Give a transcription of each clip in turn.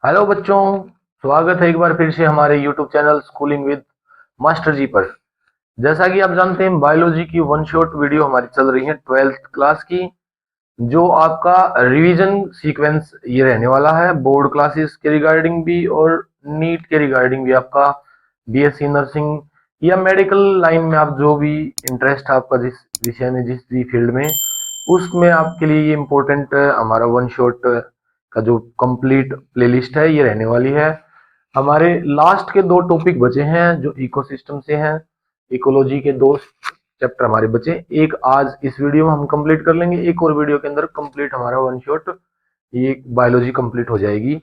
Hello बच्चों, स्वागत है एक बार फिर से हमारे YouTube channel schooling with master ji पर। जैसा कि आप जानते हैं, बायोलॉजी की वन शॉट वीडियो हमारी चल रही है 12th क्लास की, जो आपका रिवीजन सीक्वेंस ये रहने वाला है बोर्ड क्लासेस के रिगार्डिंग भी और नीट के रिगार्डिंग भी। आपका बीएससी नर्सिंग या मेडिकल लाइन में आप जो भी इंटरेस्ट है आपका, जिस विषय में, जिस भी फील्ड में, उसमें आपके लिए ये इम्पोर्टेंट हमारा वन शॉट का जो कंप्लीट प्लेलिस्ट है ये रहने वाली है। हमारे लास्ट के दो टॉपिक बचे हैं जो इकोसिस्टम से हैं। इकोलॉजी के दो चैप्टर हमारे बचे, एक आज इस वीडियो में हम कंप्लीट कर लेंगे, एक और वीडियो के अंदर कंप्लीट हमारा वन शॉट ये बायोलॉजी कंप्लीट हो जाएगी।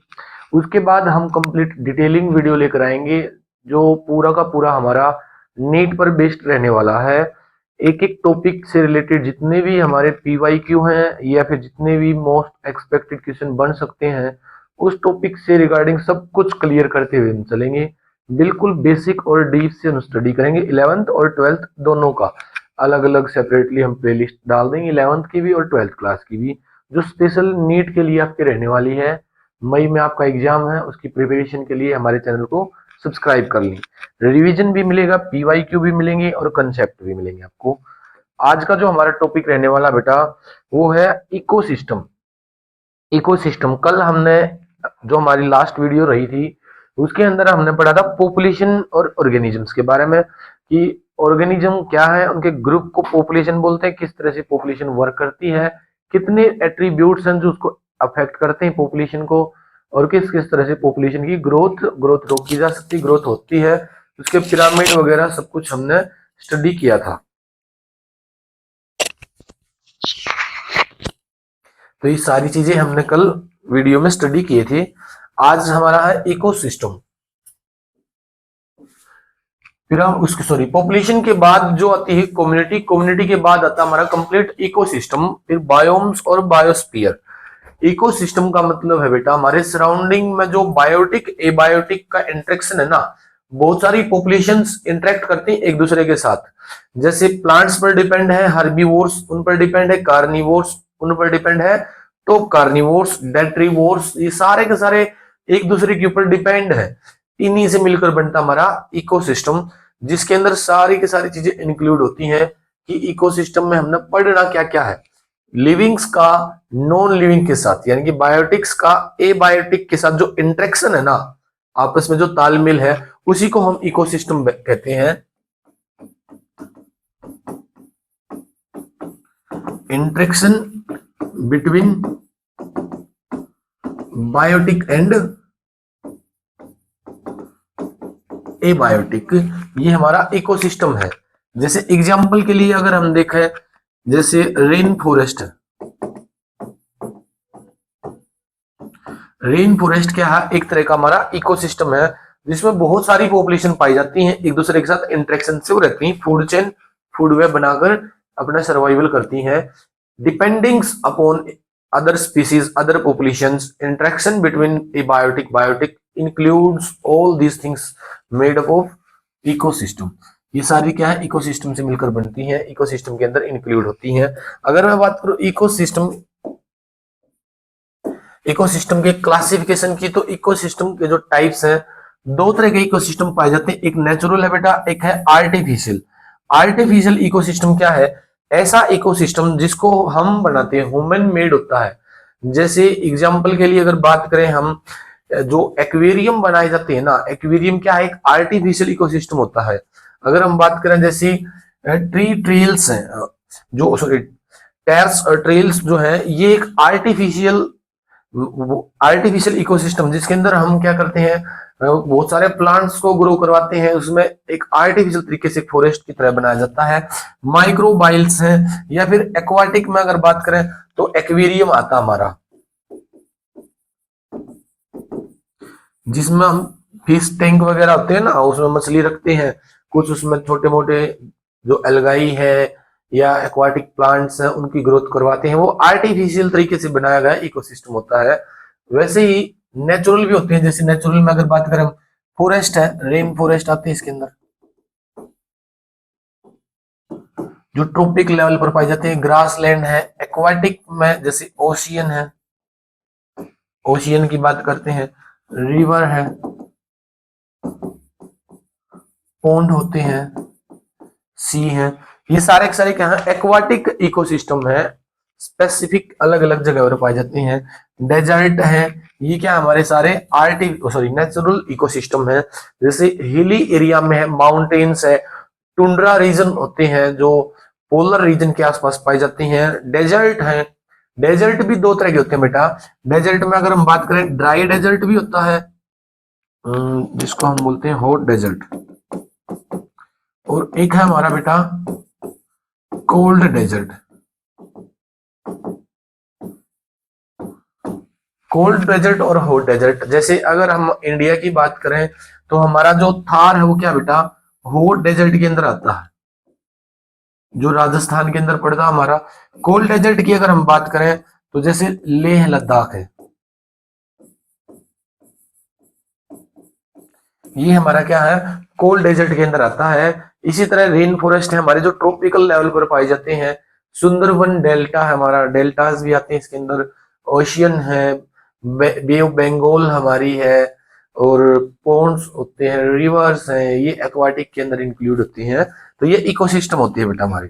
उसके बाद हम कंप्लीट डिटेलिंग वीडियो लेकर आएंगे जो पूरा का पूरा हमारा नीट पर बेस्ड रहने वाला है। एक एक टॉपिक से रिलेटेड जितने भी हमारे पीवाईक्यू हैं या फिर जितने भी मोस्ट एक्सपेक्टेड क्वेश्चन बन सकते हैं, उस टॉपिक से रिगार्डिंग सब कुछ क्लियर करते हुए हम चलेंगे। बिल्कुल बेसिक और डीप से हम स्टडी करेंगे। 11th और 12th दोनों का अलग अलग सेपरेटली हम प्लेलिस्ट डाल देंगे, 11th की भी और 12th क्लास की भी, जो स्पेशल नीट के लिए आपके रहने वाली है। मई में आपका एग्जाम है, उसकी प्रिपरेशन के लिए हमारे चैनल को सब्सक्राइब कर लें। रिवीजन भी मिलेगा, पीवाईक्यू भी मिलेंगे और कंसेप्ट भी मिलेंगे आपको। आज का जो हमारा टॉपिक रहने वाला बेटा वो है इकोसिस्टम। इकोसिस्टम कल हमने, जो हमारी लास्ट वीडियो रही थी, उसके अंदर हमने पढ़ा था पॉपुलेशन और ऑर्गेनिजम्स के बारे में, कि ऑर्गेनिज्म क्या है, उनके ग्रुप को पॉपुलेशन बोलते हैं, किस तरह से पॉपुलेशन वर्क करती है, कितने एट्रीब्यूट्स हैं जो उसको अफेक्ट करते हैं पॉपुलेशन को, और किस किस तरह से पॉपुलेशन की ग्रोथ ग्रोथ रोकी जा सकती, ग्रोथ होती है, उसके पिरामिड वगैरह सब कुछ हमने स्टडी किया था। तो ये सारी चीजें हमने कल वीडियो में स्टडी किए थे। आज हमारा है इकोसिस्टम। फिर हम उसके सॉरी पॉपुलेशन के बाद जो आती है कम्युनिटी, कम्युनिटी के बाद आता है हमारा कंप्लीट इकोसिस्टम, फिर बायोम्स और बायोस्फीयर। इकोसिस्टम का मतलब है बेटा हमारे सराउंडिंग में जो बायोटिक एबायोटिक का इंटरेक्शन है ना, बहुत सारी पॉपुलेशंस इंटरेक्ट करती हैं एक दूसरे के साथ। जैसे प्लांट्स पर डिपेंड है हर्बीवोर्स, उन पर डिपेंड है कार्निवोर्स, उन पर डिपेंड है तो कार्निवोर्स, डेट्रीवोर्स, ये सारे के सारे एक दूसरे के ऊपर डिपेंड है। इन्हीं से मिलकर बनता हमारा इकोसिस्टम, जिसके अंदर सारी की सारी चीजें इंक्लूड होती हैं कि इकोसिस्टम में हमने पढ़ना क्या क्या है। लिविंग्स का नॉन लिविंग के साथ, यानी कि बायोटिक्स का एबायोटिक के साथ जो इंटरेक्शन है ना, आपस में जो तालमेल है, उसी को हम इकोसिस्टम कहते हैं। Interaction between biotic and abiotic, ये हमारा इकोसिस्टम है। जैसे एग्जांपल के लिए अगर हम देखें, जैसे रेन फॉरेस्ट है। रेन फॉरेस्ट क्या है, एक तरह का हमारा इकोसिस्टम है जिसमें बहुत सारी पॉपुलेशन पाई जाती है, एक दूसरे के साथ इंटरेक्शन से वो रहती है, फूड चेन, फूड वेब बनाकर अपना सर्वाइवल करती हैं। Depending upon other species, other populations, interaction between abiotic, biotic includes all these things made up of ecosystem। ये सारी क्या है, इकोसिस्टम से मिलकर बनती हैं, इकोसिस्टम के अंदर इंक्लूड होती हैं। अगर मैं बात करूं इकोसिस्टम, इकोसिस्टम के क्लासिफिकेशन की, तो इकोसिस्टम के जो टाइप्स हैं, दो तरह के इकोसिस्टम पाए जाते हैं, एक नेचुरल है बेटा, एक है आर्टिफिशियल। आर्टिफिशियल इकोसिस्टम क्या है, ऐसा इकोसिस्टम जिसको हम बनाते हैं, ह्यूमन मेड होता है। जैसे एग्जांपल के लिए अगर बात करें हम, जो एक्वेरियम बनाए जाते हैं ना, एक्वेरियम क्या है, एक आर्टिफिशियल इकोसिस्टम होता है। अगर हम बात करें जैसे ट्री ट्रेल्स हैं, जो सॉरी टैर्स और ट्रेल्स जो है, ये एक आर्टिफिशियल इकोसिस्टम जिसके अंदर हम क्या करते हैं, बहुत सारे प्लांट्स को ग्रो करवाते हैं, उसमें एक आर्टिफिशियल तरीके से फॉरेस्ट की तरह बनाया जाता है। माइक्रोबाइल्स हैं, या फिर एक्वाटिक में अगर बात करें तो एक्वेरियम आता हमारा, जिसमें हम फिश टैंक वगैरह होते हैं ना, उसमें मछली रखते हैं, कुछ उसमें छोटे मोटे जो एल्गाई है या एक्वाटिक प्लांट्स हैं उनकी ग्रोथ करवाते हैं। वो आर्टिफिशियल तरीके से बनाया गया इकोसिस्टम होता है। वैसे ही नेचुरल भी होते हैं। जैसे नेचुरल में अगर बात करें, फॉरेस्ट है, रेन फॉरेस्ट आते हैं इसके अंदर, जो ट्रॉपिक लेवल पर पाए जाते हैं। ग्रास लैंड है। एक्वाटिक में जैसे ओशियन है, ओशियन की बात करते हैं, रिवर है, पॉन्ड होते हैं, सी है। ये सारे के सारे क्या है, एक्वाटिक इकोसिस्टम है, स्पेसिफिक अलग अलग जगह पर पाए जाते हैं। डेजर्ट है, ये क्या हमारे सारे नेचुरल इकोसिस्टम है, जैसे हिली एरिया में है, माउंटेन्स है, टुंड्रा रीजन होते हैं जो पोलर रीजन के आसपास पाई जाती हैं। डेजर्ट है, डेजर्ट भी दो तरह के होते हैं बेटा। डेजर्ट में अगर हम बात करें, ड्राई डेजर्ट भी होता है, जिसको हम बोलते हैं हॉट डेजर्ट, और एक है हमारा बेटा कोल्ड डेजर्ट। कोल्ड डेजर्ट और हॉट डेजर्ट, जैसे अगर हम इंडिया की बात करें तो हमारा जो थार है वो क्या बेटा, हॉट डेजर्ट के अंदर आता है, जो राजस्थान के अंदर पड़ता है हमारा। कोल्ड डेजर्ट की अगर हम बात करें तो जैसे लेह लद्दाख है, ये हमारा क्या है, कोल्ड डेजर्ट के अंदर आता है। इसी तरह रेन फॉरेस्ट है हमारे, जो ट्रॉपिकल लेवल पर पाए जाते हैं। सुंदरबन डेल्टा है हमारा, डेल्टास भी आते हैं इसके अंदर। ओशियन है, बे ऑफ बंगाल हमारी है, और पॉन्ड्स होते हैं, रिवर्स हैं, ये एक्वाटिक के अंदर इंक्लूड होती हैं। तो ये इकोसिस्टम होती है बेटा हमारी।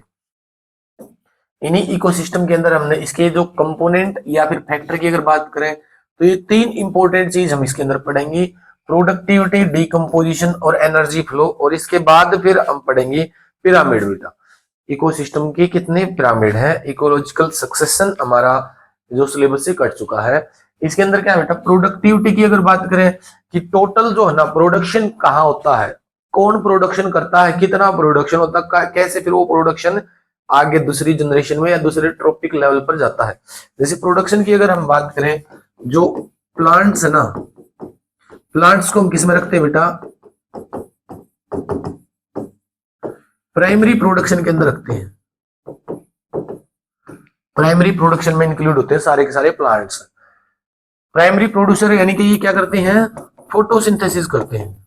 इन्हीं इकोसिस्टम के अंदर हमने इसके जो कंपोनेंट या फिर फैक्टर की अगर बात करें तो ये तीन इंपॉर्टेंट चीज हम इसके अंदर पढ़ेंगे, प्रोडक्टिविटी, डिकम्पोजिशन और एनर्जी फ्लो। और इसके बाद फिर हम पढ़ेंगे पिरामिड बेटा। इकोसिस्टम के कितने पिरामिड है, इकोलॉजिकल सक्सेशन हमारा जो सिलेबस से कट चुका है। इसके अंदर क्या है बेटा, प्रोडक्टिविटी की अगर बात करें कि टोटल जो है ना प्रोडक्शन कहाँ होता है, कौन प्रोडक्शन करता है, कितना प्रोडक्शन होता है, कैसे फिर वो प्रोडक्शन आगे दूसरी जनरेशन में या दूसरे ट्रॉपिक लेवल पर जाता है। जैसे प्रोडक्शन की अगर हम बात करें, जो प्लांट्स है ना, प्लांट्स को हम किस में रखते हैं बेटा, प्राइमरी प्रोडक्शन के अंदर रखते हैं। प्राइमरी प्रोडक्शन में इंक्लूड होते हैं सारे के सारे प्लांट्स। प्राइमरी प्रोड्यूसर यानी कि ये क्या करते हैं, फोटोसिंथेसिस करते हैं,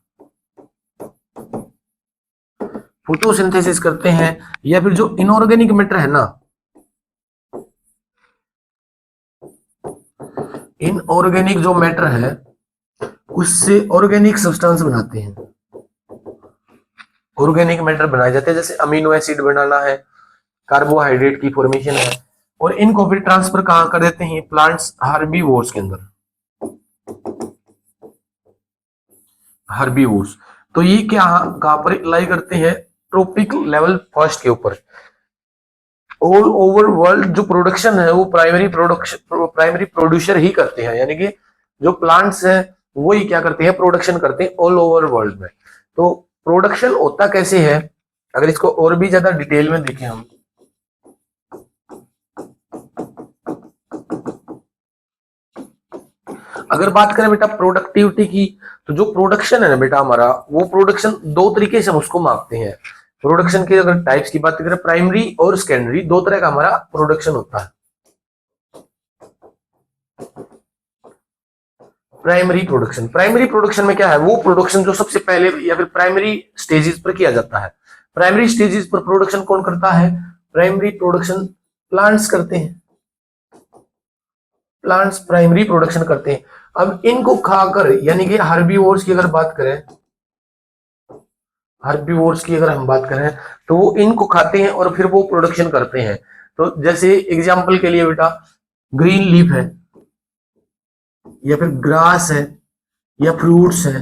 फोटोसिंथेसिस करते हैं। या फिर जो इनऑर्गेनिक मैटर है ना, इनऑर्गेनिक जो मैटर है उससे ऑर्गेनिक सब्सटेंस बनाते हैं, ऑर्गेनिक मैटर बनाए जाते हैं। जैसे अमीनो एसिड बनाना है, कार्बोहाइड्रेट की फॉर्मेशन है, और इनको फिर ट्रांसफर कहां कर देते हैं, प्लांट्स हर्बीवोर्स के अंदर, हर्बीवोर्स। तो ये क्या कहां पर अप्लाई करते हैं, ट्रॉपिक लेवल फर्स्ट के ऊपर। ऑल ओवर वर्ल्ड जो प्रोडक्शन है वो प्राइमरी प्रोड्यूसर ही करते हैं, यानी कि जो प्लांट्स हैं वो ही क्या करते हैं, प्रोडक्शन करते हैं ऑल ओवर वर्ल्ड में। तो प्रोडक्शन होता कैसे है, अगर इसको और भी ज्यादा डिटेल में देखें हम, अगर बात करें बेटा प्रोडक्टिविटी की, तो जो प्रोडक्शन है ना बेटा हमारा, वो प्रोडक्शन दो तरीके से हम उसको मापते हैं। प्रोडक्शन के अगर टाइप्स की बात करें, प्राइमरी और सेकेंडरी, दो तरह का हमारा प्रोडक्शन होता है। प्राइमरी प्रोडक्शन में क्या है, वो प्रोडक्शन जो सबसे पहले या फिर प्राइमरी स्टेजेस पर किया जाता है। प्राइमरी स्टेजेस पर प्रोडक्शन कौन करता है, प्राइमरी प्रोडक्शन प्लांट्स करते हैं, प्लांट्स प्राइमरी प्रोडक्शन करते हैं। अब इनको खाकर, यानी कि हर्बीवोर्स की अगर बात करें, हर्बीवोर्स की अगर हम बात करें तो वो इनको खाते हैं और फिर वो प्रोडक्शन करते हैं। तो जैसे एग्जांपल के लिए बेटा, ग्रीन लीफ है, या फिर ग्रास है, या फ्रूट्स है,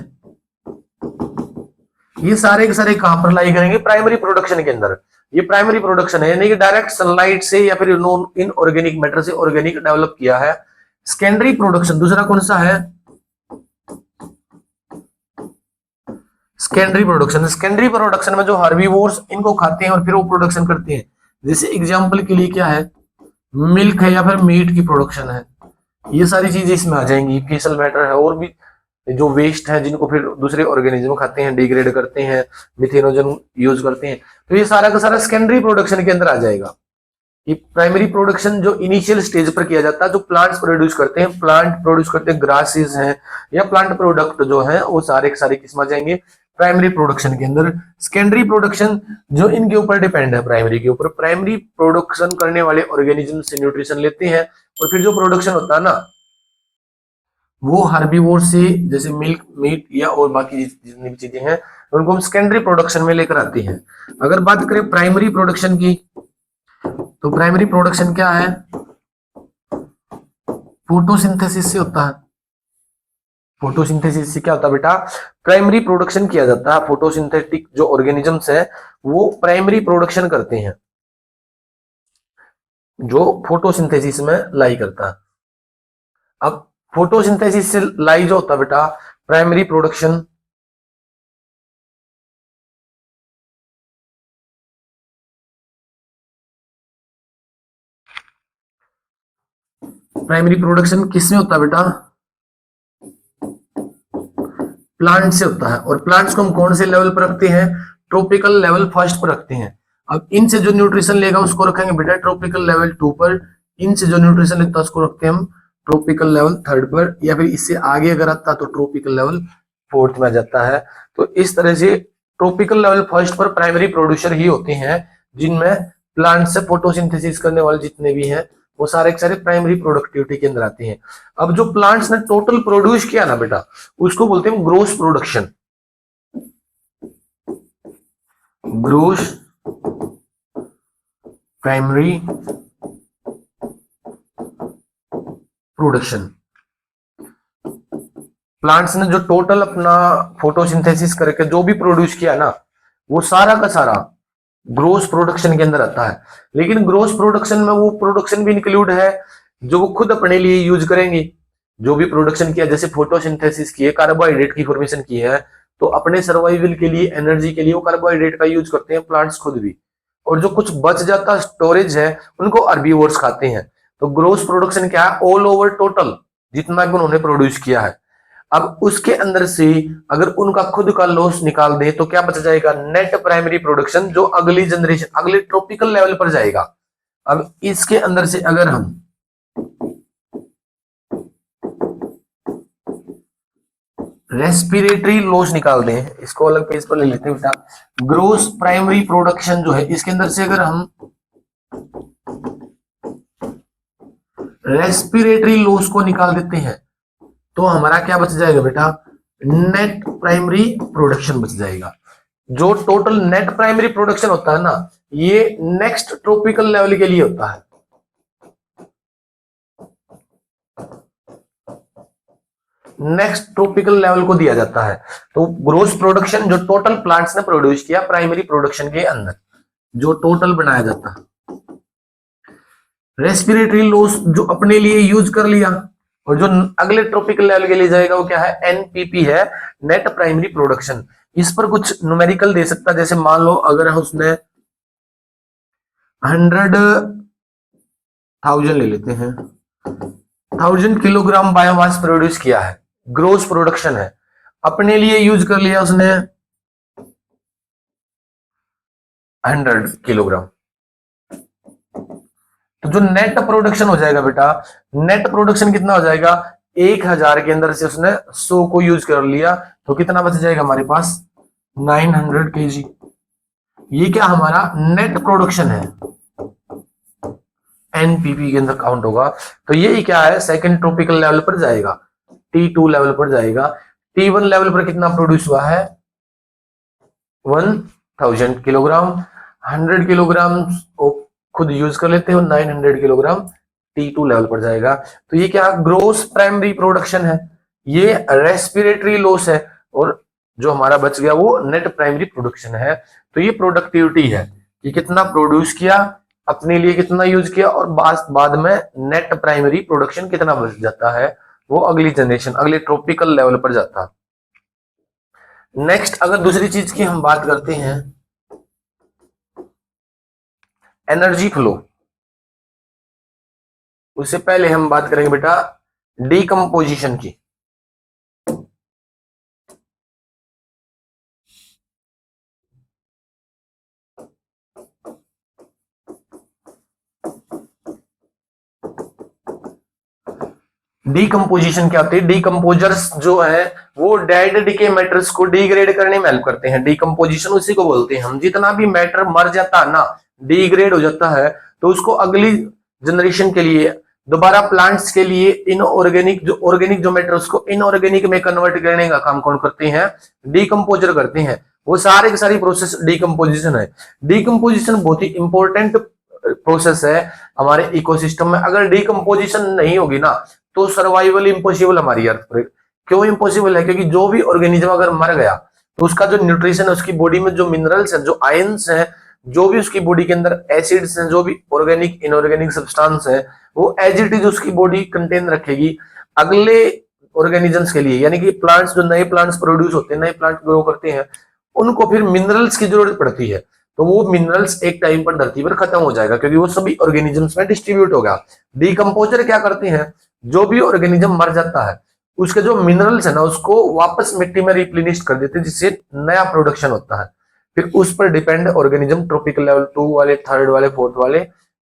ये सारे के सारे कहां पर लाई करेंगे, प्राइमरी प्रोडक्शन के अंदर। ये प्राइमरी प्रोडक्शन है, यानी कि डायरेक्ट सनलाइट से या फिर नॉन इनऑर्गेनिक मैटर से ऑर्गेनिक डेवलप किया है। सेकेंडरी प्रोडक्शन दूसरा कौन सा है, सेकेंडरी प्रोडक्शन में जो हर्बीवोर्स इनको खाते हैं और फिर वो प्रोडक्शन करते हैं। जैसे एग्जांपल के लिए क्या है, मिल्क है या फिर मीट की प्रोडक्शन है, ये सारी चीजें इसमें आ जाएंगी। फीसल मैटर है, और भी जो वेस्ट है जिनको फिर दूसरे ऑर्गेनिज्म खाते हैं, डिग्रेड करते हैं, मिथेनोजन यूज करते हैं, तो ये सारा का सारा सेकेंडरी प्रोडक्शन के अंदर आ जाएगा। ये प्राइमरी प्रोडक्शन जो इनिशियल स्टेज पर किया जाता है, जो प्लांट्स प्रोड्यूस करते हैं, प्लांट प्रोड्यूस करते हैं, ग्रासेस हैं या प्लांट प्रोडक्ट जो है वो सारे के सारे किसमें आ जाएंगे, प्राइमरी प्रोडक्शन के अंदर। सेकेंडरी प्रोडक्शन जो इनके ऊपर डिपेंड है, प्राइमरी के ऊपर, प्राइमरी प्रोडक्शन करने वाले ऑर्गेनिज्म से न्यूट्रिशन लेते हैं और फिर जो प्रोडक्शन होता है ना, वो हर्बीवोर से, जैसे मिल्क, मीट या और बाकी जितनी भी चीजें हैं उनको हम सेकेंडरी प्रोडक्शन में लेकर आते हैं। अगर बात करें प्राइमरी प्रोडक्शन की, तो प्राइमरी प्रोडक्शन क्या है? फोटोसिंथेसिस से होता है। फोटोसिंथेसिस से क्या होता है बेटा? प्राइमरी प्रोडक्शन किया जाता है। फोटोसिंथेटिक जो ऑर्गेनिजम्स है वो प्राइमरी प्रोडक्शन करते हैं, जो फोटोसिंथेसिस में लाई करता है। अब फोटोसिंथेसिस से लाई जो होता है बेटा प्राइमरी प्रोडक्शन, प्राइमरी प्रोडक्शन किसमें होता है बेटा? प्लांट से होता है। और प्लांट्स को हम कौन से लेवल पर रखते हैं? ट्रॉपिकल लेवल फर्स्ट पर रखते हैं। अब इनसे जो न्यूट्रिशन लेगा उसको रखेंगे बेटा ट्रॉपिकल लेवल 2 पर। इनसे जो न्यूट्रिशन लेता है उसको रखते हैं हम ट्रॉपिकल लेवल 3 पर, या फिर इससे आगे अगर आता तो ट्रॉपिकल लेवल 4th में आ जाता है। तो इस तरह से ट्रॉपिकल लेवल फर्स्ट पर प्राइमरी प्रोड्यूसर ही होते हैं, जिनमें प्लांट से फोटोसिंथेसिस करने वाले जितने भी हैं वो सारे के सारे प्राइमरी प्रोडक्टिविटी के अंदर आते हैं। अब जो प्लांट्स ने टोटल प्रोड्यूस किया ना बेटा उसको बोलते हैं gross production. Gross primary production. Plants ने जो टोटल अपना फोटोसिंथेसिस करके जो भी प्रोड्यूस किया ना वो सारा का सारा ग्रोस प्रोडक्शन के अंदर आता है। लेकिन ग्रोस प्रोडक्शन में वो प्रोडक्शन भी इंक्लूड है जो वो खुद अपने लिए यूज करेंगे। जो भी प्रोडक्शन किया, जैसे फोटोसिंथेसिस की है, कार्बोहाइड्रेट की फॉर्मेशन की है, तो अपने सर्वाइवल के लिए, एनर्जी के लिए वो कार्बोहाइड्रेट का यूज करते हैं प्लांट्स खुद भी। और जो कुछ बच जाता स्टोरेज है उनको हर्बीवोर्स खाते हैं। तो ग्रोस प्रोडक्शन क्या है? ऑल ओवर टोटल जितना भी उन्होंने प्रोड्यूस किया है। अब उसके अंदर से अगर उनका खुद का लॉस निकाल दे तो क्या बच जाएगा? नेट प्राइमरी प्रोडक्शन, जो अगली जनरेशन, अगले ट्रॉपिकल लेवल पर जाएगा। अब इसके अंदर से अगर हम रेस्पिरेटरी लॉस निकाल दें, इसको अलग पेज पर ले लेते हैं बेटा। ग्रोस प्राइमरी प्रोडक्शन जो है इसके अंदर से अगर हम रेस्पिरेटरी लॉस को निकाल देते हैं तो हमारा क्या बच जाएगा बेटा? नेट प्राइमरी प्रोडक्शन बच जाएगा। जो टोटल नेट प्राइमरी प्रोडक्शन होता है ना ये नेक्स्ट ट्रॉपिकल लेवल के लिए होता है। नेक्स्ट ट्रॉपिकल लेवल को दिया जाता है। तो ग्रोस प्रोडक्शन जो टोटल प्लांट्स ने प्रोड्यूस किया प्राइमरी प्रोडक्शन के अंदर, जो टोटल बनाया जाता है। रेस्पिरेटरी लॉस जो अपने लिए यूज कर लिया, और जो अगले ट्रॉपिकल लेवल के लिए जाएगा वो क्या है? एनपीपी है, नेट प्राइमरी प्रोडक्शन। इस पर कुछ न्यूमेरिकल दे सकता है, जैसे मान लो अगर उसने 100,000 ले लेते हैं, 1000 किलोग्राम बायोमास प्रोड्यूस किया है, ग्रोस प्रोडक्शन है, अपने लिए यूज कर लिया उसने 100 किलोग्राम। तो जो नेट प्रोडक्शन हो जाएगा बेटा, नेट प्रोडक्शन कितना हो जाएगा? 1000 के अंदर से उसने 100 को यूज कर लिया तो कितना बच जाएगा हमारे पास? 900 kg। ये क्या हमारा नेट प्रोडक्शन है, एनपीपी के अंदर काउंट होगा। तो ये क्या है? सेकंड ट्रॉपिकल लेवल पर जाएगा, T2 लेवल पर जाएगा। T1 लेवल पर कितना प्रोड्यूस हुआ है? 1000 किलोग्राम। 100 किलोग्राम खुद यूज कर लेते हो, 900 किलोग्राम T2 लेवल पर जाएगा। तो ये क्या? ग्रोस प्राइमरी प्रोडक्शन है, ये रेस्पिरेटरी लॉस है, और जो हमारा बच गया वो नेट प्राइमरी प्रोडक्शन है। तो ये प्रोडक्टिविटी है कि कितना प्रोड्यूस किया, अपने लिए कितना यूज किया, और बाद में नेट प्राइमरी प्रोडक्शन कितना बच जाता है, वो अगली जनरेशन, अगले ट्रॉपिकल लेवल पर जाता है। नेक्स्ट अगर दूसरी चीज की हम बात करते हैं, एनर्जी फ्लो, उससे पहले हम बात करेंगे बेटा डीकंपोजिशन की। डीकंपोजिशन क्या होती है? डीकंपोजर्स जो है वो डेड डिके मैटर्स को डिग्रेड करने में हेल्प करते हैं। डीकंपोजिशन उसी को बोलते हैं हम। जितना भी मैटर मर जाता है ना, डिग्रेड हो जाता है, तो उसको अगली जनरेशन के लिए, दोबारा प्लांट्स के लिए इनऑर्गेनिक जो मैटर उसको इनऑर्गेनिक में कन्वर्ट करने का काम कौन करते हैं? डीकंपोजर करते हैं। वो सारे की सारी प्रोसेस डीकंपोजिशन है। डीकंपोजिशन बहुत ही इंपॉर्टेंट प्रोसेस है हमारे इकोसिस्टम में। अगर डीकंपोजिशन नहीं होगी ना तो सर्वाइवल इम्पॉसिबल हमारी अर्थ पर। क्यों इम्पॉसिबल है? क्योंकि जो भी ऑर्गेनिज्म अगर मर गया तो उसका जो न्यूट्रिशन है, उसकी बॉडी में जो मिनरल्स है, जो आयंस है, जो भी उसकी बॉडी के अंदर एसिड्स हैं, जो भी ऑर्गेनिक इनऑर्गेनिक सब्सटेंस है, वो एज इट इज उसकी बॉडी कंटेन रखेगी अगले ऑर्गेनिजम्स के लिए। यानी कि प्लांट्स, जो नए प्लांट्स प्रोड्यूस होते हैं, नए प्लांट ग्रो करते हैं, उनको फिर मिनरल्स की जरूरत पड़ती है। तो वो मिनरल्स एक टाइम पर धरती पर खत्म हो जाएगा क्योंकि वो सभी ऑर्गेनिजम्स में डिस्ट्रीब्यूट होगा। डीकंपोजर क्या करते हैं? जो भी ऑर्गेनिज्म मर जाता है उसके जो मिनरल्स है ना उसको वापस मिट्टी में रिप्लेनिश कर देते हैं, जिससे नया प्रोडक्शन होता है। फिर उस पर डिपेंड ऑर्गेनिज्म, ट्रॉपिकल लेवल 2 वाले, 3rd वाले, 4th वाले,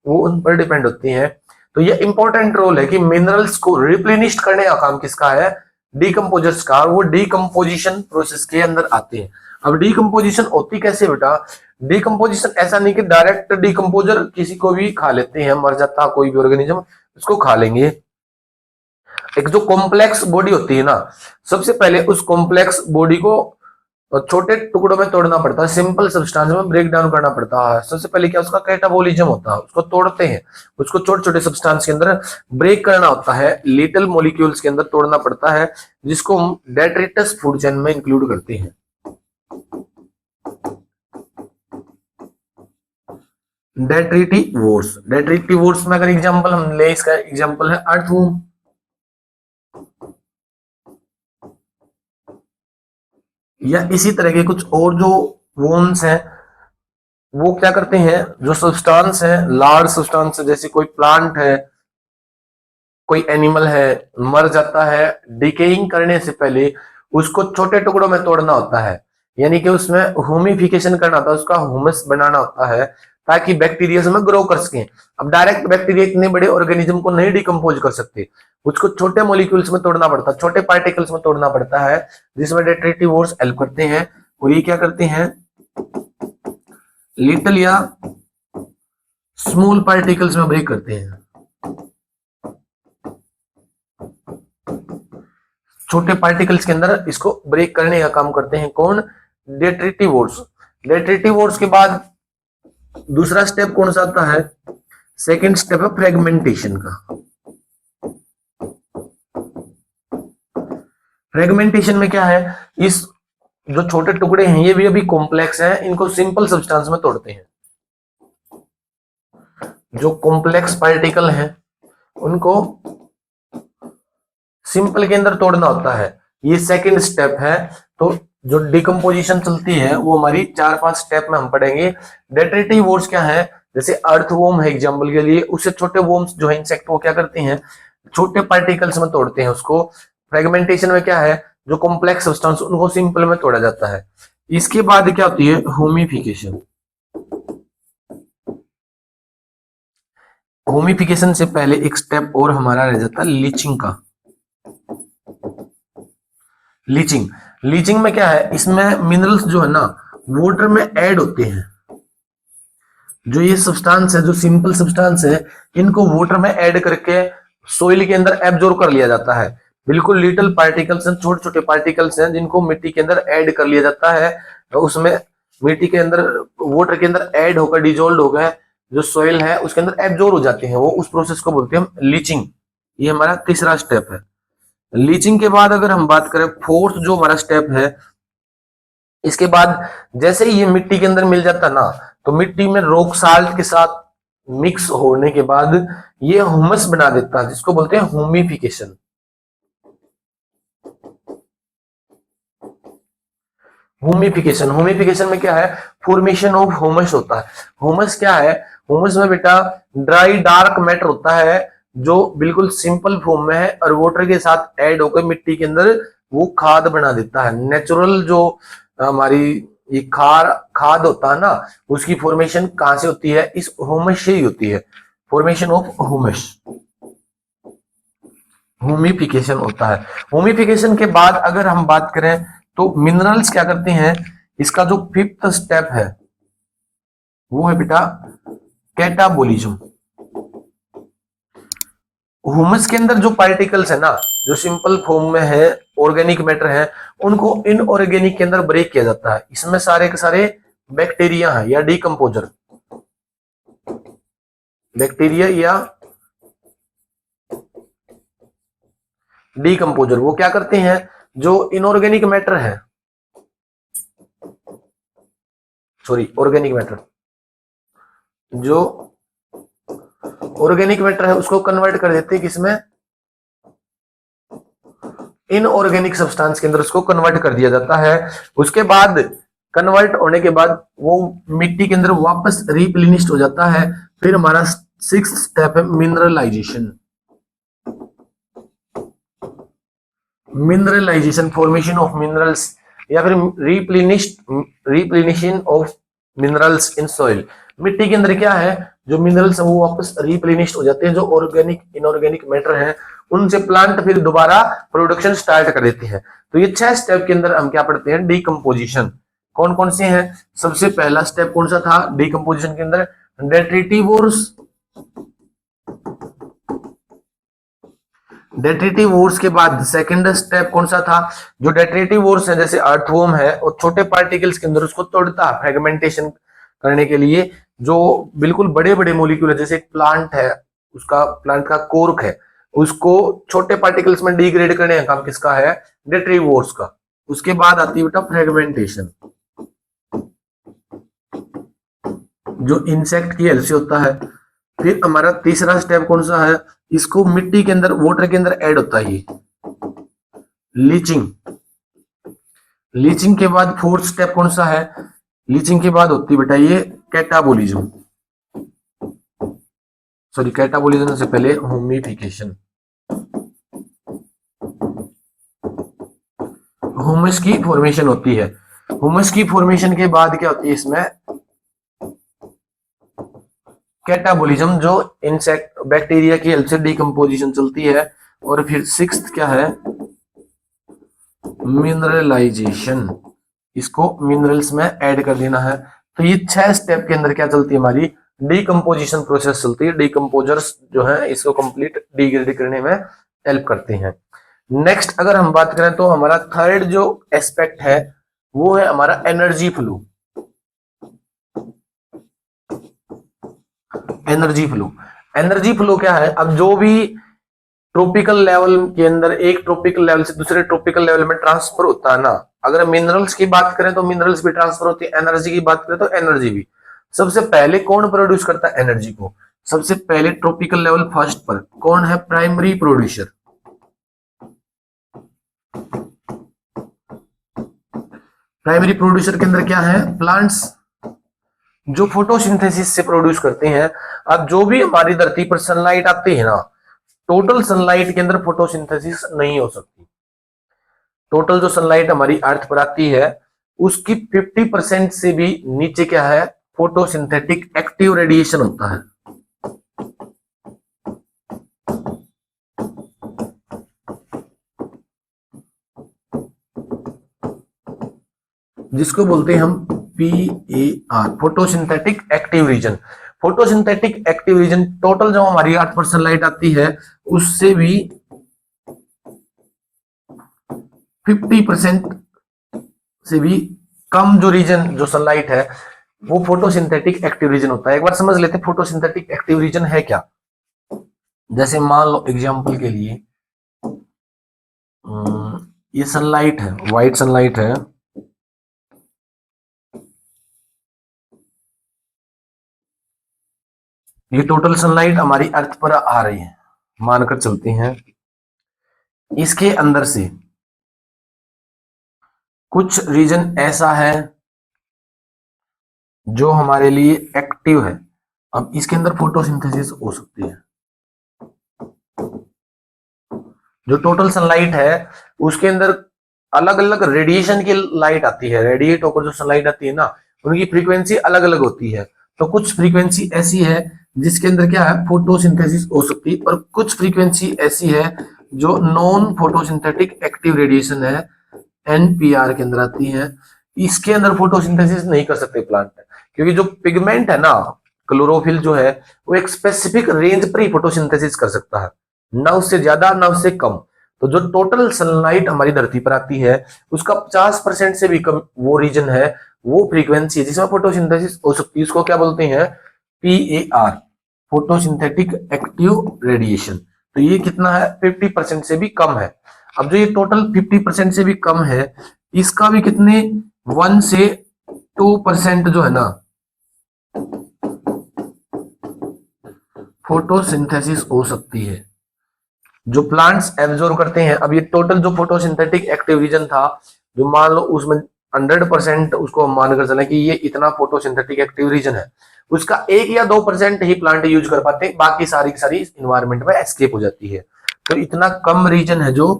वो उन पर डिपेंड होती हैं। तो ये इंपॉर्टेंट रोल है कि मिनरल्स को रिप्लेनिश करने का काम किसका है? डीकंपोजर्स का। वो डीकंपोजिशन प्रोसेस के अंदर आते हैं। अब डीकंपोजिशन होती कैसे बेटा? डीकंपोजिशन ऐसा नहीं कि डायरेक्ट डीकंपोजर किसी को भी खा लेते हैं, मर जाता कोई भी ऑर्गेनिज्म उसको खा लेंगे। एक जो कॉम्प्लेक्स बॉडी होती है ना, सबसे पहले उस कॉम्प्लेक्स बॉडी को छोटे टुकड़ों में तोड़ना पड़ता है, सिंपल सब्सटेंस में ब्रेक डाउन करना पड़ता है। सबसे पहले क्या उसका कैटाबोलिज्म होता है, उसको तोड़ते हैं, उसको छोटे छोटे सब्सटेंस के अंदर ब्रेक करना होता है, लिटिल मॉलिक्यूल्स के अंदर तोड़ना पड़ता है, जिसको हम डेट्रिटस फूड चेन में इंक्लूड करते हैं। डेट्रिटिवोर्स, डेट्रिटिवोर्स में अगर एग्जांपल हम ले, इसका एग्जांपल है अर्थवॉर्म। या इसी तरह के कुछ और जो वॉर्म्स हैं वो क्या करते हैं? जो सब्सटेंस है, लार्ज सब्सटेंस है, जैसे कोई प्लांट है, कोई एनिमल है, मर जाता है, डिकेइंग करने से पहले उसको छोटे टुकड़ों में तोड़ना होता है। यानी कि उसमें ह्यूमिफिकेशन करना होता है, उसका ह्यूमस बनाना होता है ताकि बैक्टीरिया उसमें ग्रो कर सके। अब डायरेक्ट बैक्टीरिया इतने बड़े ऑर्गेनिज्म को नहीं डिकम्पोज कर सकते, उसको छोटे मॉलिक्यूल्स में तोड़ना पड़ता है, छोटे पार्टिकल्स में तोड़ना पड़ता है, जिसमें डेट्रिटिवोर्स हेल्प करते हैं। और ये क्या करते हैं? लिटिल या स्मॉल पार्टिकल्स में ब्रेक करते हैं, छोटे पार्टिकल्स के अंदर इसको ब्रेक करने का काम करते हैं। कौन? डेट्रिटिवोर्स। डेट्रिटिवोर्स के बाद दूसरा स्टेप कौन सा आता है? सेकंड स्टेप है फ्रेगमेंटेशन का। फ्रेगमेंटेशन में क्या है? इस जो छोटे टुकड़े हैं ये भी अभी कॉम्प्लेक्स हैं, इनको सिंपल सब्सटेंस में तोड़ते हैं। जो कॉम्प्लेक्स पार्टिकल हैं उनको सिंपल के अंदर तोड़ना होता है, ये सेकंड स्टेप है। तो जो डिकम्पोजिशन चलती है वो हमारी 4-5 स्टेप में हम पढ़ेंगे। डेट्रिटिवोर्स क्या है? जैसे अर्थवॉर्म है एग्जांपल के लिए, उससे छोटे वॉर्म्स जो है इंसेक्ट, वो क्या करते हैं? छोटे पार्टिकल्स में तोड़ते हैं उसको। फ्रेगमेंटेशन में क्या है? जो कॉम्प्लेक्स सब्सटेंस उनको सिंपल में तोड़ा जाता है। इसके बाद क्या होती है? होमिफिकेशन। होमिफिकेशन से पहले एक स्टेप और हमारा रह जाता है लीचिंग का। लीचिंग, लीचिंग में क्या है? इसमें मिनरल्स जो है ना वाटर में ऐड होते हैं। जो ये सब्सटेंस है, जो सिंपल सब्सटेंस है, इनको वाटर में ऐड करके सोइल के अंदर एब्जॉर्ब कर लिया जाता है। बिल्कुल लिटिल पार्टिकल्स हैं, छोटे छोटे पार्टिकल्स हैं, जिनको मिट्टी के अंदर ऐड कर लिया जाता है। तो उसमें मिट्टी के अंदर, वाटर के अंदर ऐड होकर, डिजोल्व होकर जो सोइल है उसके अंदर एब्जॉर्ब हो जाते हैं। वो उस प्रोसेस को बोलते हैं हम लीचिंग। ये हमारा तीसरा स्टेप है। लीचिंग के बाद अगर हम बात करें, फोर्थ जो हमारा स्टेप है, इसके बाद जैसे ही ये मिट्टी के अंदर मिल जाता ना, तो मिट्टी में रॉक साल्ट के साथ मिक्स होने के बाद ये ह्यूमस बना देता है, जिसको बोलते हैं ह्यूमिफिकेशन। ह्यूमिफिकेशन, ह्यूमिफिकेशन में क्या है? फॉर्मेशन ऑफ ह्यूमस होता है। ह्यूमस क्या है? ह्यूमस में बेटा ड्राई डार्क मैटर होता है जो बिल्कुल सिंपल फॉर्म में है और वाटर के साथ ऐड होकर मिट्टी के अंदर वो खाद बना देता है। नेचुरल जो हमारी ये खाद होता है ना, उसकी फॉर्मेशन कहां से होती है? इस ह्यूमस से ही होती है। फॉर्मेशन ऑफ ह्यूमस, ह्यूमिफिकेशन होता है। ह्यूमिफिकेशन के बाद अगर हम बात करें तो मिनरल्स क्या करते हैं? इसका जो फिफ्थ स्टेप है वो है बेटा कैटाबोलिज्म। ह्यूमस के अंदर जो पार्टिकल्स है ना, जो सिंपल फॉर्म में है, ऑर्गेनिक मैटर है, उनको इनऑर्गेनिक के अंदर ब्रेक किया जाता है। इसमें सारे के सारे बैक्टीरिया है या डीकंपोजर, बैक्टीरिया या डीकंपोजर, वो क्या करते हैं, जो इनऑर्गेनिक मैटर है, सॉरी ऑर्गेनिक मैटर, जो ऑर्गेनिक मैटर है उसको कन्वर्ट कर देते हैं किसमें, इनऑर्गेनिक सब्सटेंस के अंदर उसको कन्वर्ट कर दिया जाता है। उसके बाद कन्वर्ट होने के बाद वो मिट्टी के अंदर वापस रिप्लेनिश्ड हो जाता है। फिर हमारा सिक्स्थ स्टेप है mineralisation. Mineralisation, formation of minerals या फिर replenishment of minerals in soil. मिट्टी के अंदर क्या है, जो मिनरल्स है वो वापस रिप्लेनिश्ड हो जाते हैं, जो ऑर्गेनिक इनऑर्गेनिक मैटर है उनसे प्लांट फिर दोबारा प्रोडक्शन स्टार्ट कर देते हैं। तो ये 6 स्टेप के अंदर हम क्या पढ़ते हैं, डीकंपोजिशन। कौन कौन से हैं, सबसे पहला स्टेप कौन सा था डीकंपोजिशन के अंदर, डेट्रिटिवोर्स। डेट्रिटिवोर्स के बाद सेकंड स्टेप कौन सा था, जो डेट्रिटिवोर्स है जैसे अर्थवर्म है और छोटे पार्टिकल्स के अंदर उसको तोड़ता है फ्रेगमेंटेशन करने के लिए। जो बिल्कुल बड़े बड़े मोलिक्यूल है, जैसे एक प्लांट है, उसका प्लांट का कोर्क है, उसको छोटे पार्टिकल्स में डिग्रेड करने का काम किसका है, डेट्रिटिवोर्स का। उसके बाद आती है बेटा फ्रेगमेंटेशन, जो इंसेक्ट की हेल्प से होता है। फिर हमारा तीसरा स्टेप कौन सा है, इसको मिट्टी के अंदर वाटर के अंदर ऐड होता है, लीचिंग। लीचिंग के बाद फोर्थ स्टेप कौन सा है, लीचिंग के बाद होती है बेटा ये कैटाबोलिज्म, सॉरी कैटाबोलिज्म से पहले होमिफिकेशन। ह्यूमस की फॉर्मेशन होती है। ह्यूमस की फॉर्मेशन के बाद क्या होती है इसमें, कैटाबोलिज्म, जो इंसेक्ट बैक्टीरिया की हेल्प से डिकम्पोजिशन चलती है। और फिर सिक्स्थ क्या है, मिनरलाइजेशन, इसको मिनरल्स में ऐड कर देना है। तो ये 6 स्टेप के अंदर क्या चलती है, हमारी डिकम्पोजिशन प्रोसेस चलती है। डिकम्पोजर्स जो है इसको कंप्लीट डिग्रेड करने में हेल्प करते हैं। नेक्स्ट अगर हम बात करें तो हमारा थर्ड जो एस्पेक्ट है वो है हमारा energy flow. Energy flow, energy flow क्या है, अब जो भी ट्रॉपिकल लेवल के अंदर एक ट्रॉपिकल लेवल से दूसरे ट्रॉपिकल लेवल में ट्रांसफर होता है ना, अगर मिनरल्स की बात करें तो मिनरल्स भी ट्रांसफर होती है, एनर्जी की बात करें तो एनर्जी भी। सबसे पहले कौन प्रोड्यूस करता है एनर्जी को, सबसे पहले ट्रॉपिकल लेवल फर्स्ट पर कौन है, प्राइमरी प्रोड्यूसर। प्राइमरी प्रोड्यूसर के अंदर क्या है, प्लांट्स, जो फोटोसिंथेसिस से प्रोड्यूस करते हैं। अब जो भी हमारी धरती पर सनलाइट आती है ना, टोटल सनलाइट के अंदर फोटोसिंथेसिस नहीं हो सकती। टोटल जो सनलाइट हमारी अर्थ पर आती है उसकी 50% से भी नीचे क्या है, फोटोसिंथेटिक एक्टिव रेडिएशन होता है। जिसको बोलते हैं हम PAR, photosynthetic active region. Photosynthetic active region total जो हमारी 8% लाइट आती है उससे भी 50% से भी कम जो रीजन जो सनलाइट है वो फोटोसिंथेटिक एक्टिव रीजन होता है। एक बार समझ लेते हैं फोटोसिंथेटिक एक्टिव रीजन है क्या। जैसे मान लो एग्जांपल के लिए ये सनलाइट है, व्हाइट सनलाइट है, ये टोटल सनलाइट हमारी अर्थ पर आ रही है, मानकर चलते हैं। इसके अंदर से कुछ रीजन ऐसा है जो हमारे लिए एक्टिव है। अब इसके अंदर फोटोसिंथेसिस हो सकती है। जो टोटल सनलाइट है उसके अंदर अलग अलग रेडिएशन की लाइट आती है, रेडिएट होकर जो सनलाइट आती है ना उनकी फ्रीक्वेंसी अलग अलग होती है। तो कुछ फ्रीक्वेंसी ऐसी है जिसके अंदर क्या है, फोटोसिंथेसिस हो सकती है, और कुछ फ्रीक्वेंसी ऐसी है जो नॉन फोटोसिंथेटिक एक्टिव रेडिएशन है, NPR के अंदर आती है। इसके अंदर फोटोसिंथेसिस नहीं कर सकते प्लांट, क्योंकि जो पिगमेंट है ना, क्लोरोफिल जो है वो एक स्पेसिफिक रेंज पर ही फोटोसिंथेसिस कर सकता है। ना उससे ज्यादा ना उससे कम। तो जो टोटल सनलाइट हमारी धरती पर आती है उसका 50% से भी कम वो रीजन है, वो फ्रीक्वेंसी है जिसमें फोटोसिंथेसिस हो सकती है। इसको क्या बोलते हैं? PAR, photosynthetic active radiation. तो ये कितना है? 50% से भी कम है। अब जो ये टोटल 50% से भी कम है, इसका भी कितने 1 से 2% जो है ना फोटोसिंथेसिस हो सकती है, जो प्लांट्स एब्जॉर्ब करते हैं। अब ये टोटल जो फोटोसिंथेटिक एक्टिव रीजन था, जो मान लो उसमें 100% उसको हम मानकर चले कि ये इतना फोटोसिंथेटिक एक्टिव रीजन है, उसका 1 या 2% ही प्लांट यूज कर पाते हैं, बाकी सारी की सारी इन्वायरमेंट में एस्केप हो जाती है। तो इतना कम रीजन है जो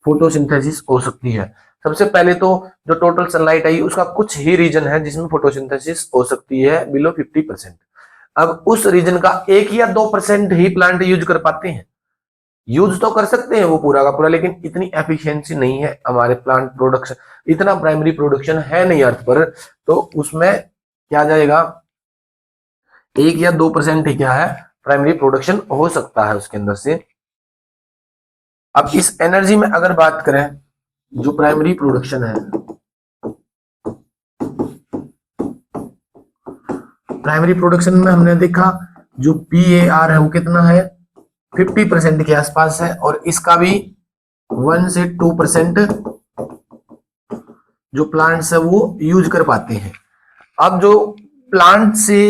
फोटोसिंथेसिस हो सकती है। सबसे पहले तो जो टोटल सनलाइट आई उसका कुछ ही रीजन है जिसमें फोटोसिंथेसिस हो सकती है, बिलो 50%। अब उस रीजन का 1 या 2% ही प्लांट यूज कर पाते हैं। यूज तो कर सकते हैं वो पूरा का पूरा, लेकिन इतनी एफिशिएंसी नहीं है हमारे प्लांट प्रोडक्शन, इतना प्राइमरी प्रोडक्शन है नहीं अर्थ पर। तो उसमें क्या जाएगा, 1 या 2% ही क्या है प्राइमरी प्रोडक्शन हो सकता है उसके अंदर से। अब इस एनर्जी में अगर बात करें, जो प्राइमरी प्रोडक्शन है, प्राइमरी प्रोडक्शन में हमने देखा जो PAR है वो कितना है, 50% के आसपास है, और इसका भी 1 से 2% जो प्लांट्स है वो यूज कर पाते हैं। अब जो प्लांट से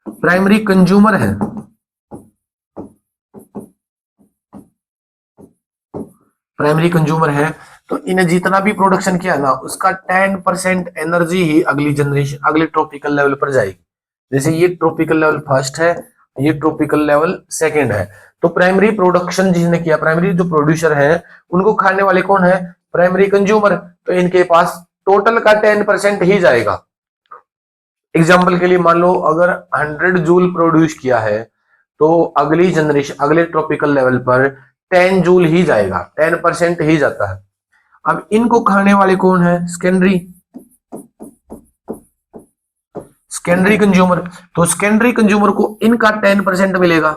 प्राइमरी कंज्यूमर है, प्राइमरी कंज्यूमर है, तो इन्हें जितना भी प्रोडक्शन किया ना उसका 10% एनर्जी ही अगली जनरेशन, अगले ट्रॉपिकल लेवल पर जाएगी। जैसे ये ट्रॉपिकल लेवल फर्स्ट है, ये ट्रॉपिकल लेवल सेकंड है। तो प्राइमरी प्रोडक्शन जिसने किया, प्राइमरी जो प्रोड्यूसर है, उनको खाने वाले कौन है? Primary consumer. तो इनके पास टोटल का 10% ही जाएगा। एग्जाम्पल के लिए मान लो अगर 100 जूल प्रोड्यूस किया है, तो अगली जनरेशन, अगले ट्रॉपिकल लेवल पर 10 जूल ही जाएगा, 10% ही जाता है। अब इनको खाने वाले कौन है? Secondary, secondary consumer. तो सेकेंडरी कंज्यूमर को इनका 10% मिलेगा,